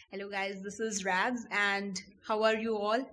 Hello guys, this is Raz and how are you all?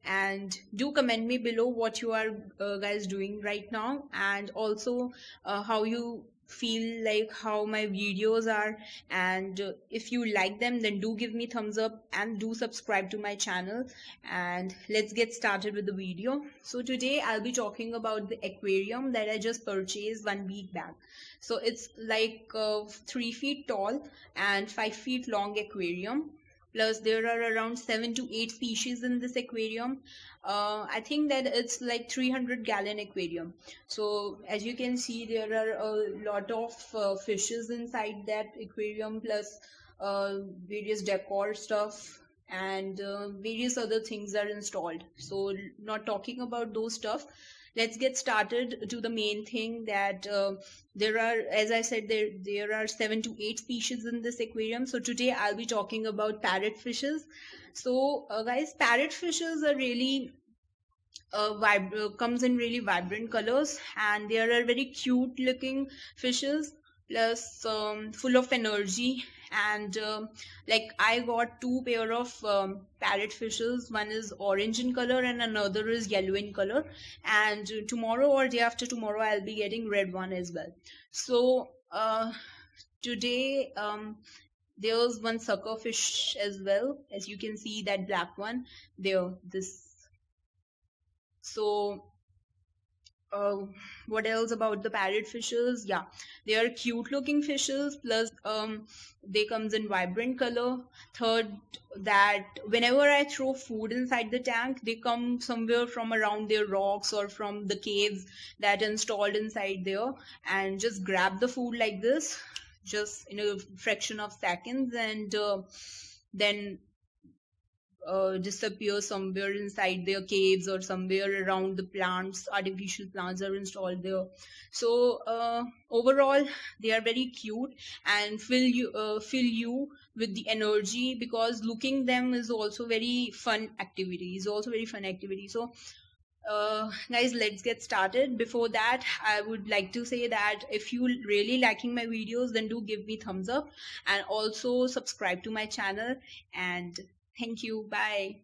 And do comment me below what you are guys doing right now, and also how you feel like how my videos are, and if you like them then do give me thumbs up and do subscribe to my channel. And let's get started with the video. So today I'll be talking about the aquarium that I just purchased 1 week back. So it's like 3 feet tall and 5 feet long aquarium. Plus there are around 7 to 8 species in this aquarium. I think that it's like 300-gallon aquarium. So as you can see, there are a lot of fishes inside that aquarium, plus various decor stuff, and various other things are installed. So not talking about those stuff, let's get started to the main thing that there are, as I said, there are 7 to 8 species in this aquarium. So today I'll be talking about parrot fishes. So guys, parrot fishes are really comes in really vibrant colors, and they are very cute looking fishes, plus full of energy. And like I got 2 pair of parrot fishes. One is orange in color and another is yellow in color, and tomorrow or day after tomorrow I'll be getting red one as well. So today there's one sucker fish as well, as you can see, that black one there, this. So what else about the parrot fishes? Yeah, they are cute looking fishes, plus they comes in vibrant color. Third, that whenever I throw food inside the tank, they come somewhere from around their rocks or from the caves that installed inside there, and just grab the food like this, just in a fraction of seconds, and then disappear somewhere inside their caves or somewhere around the plants. Artificial plants are installed there. So overall they are very cute and fill you with the energy, because looking them is also very fun activity. So guys, let's get started. Before that, I would like to say that if you really liking my videos, then do give me thumbs up and also subscribe to my channel. And thank you. Bye.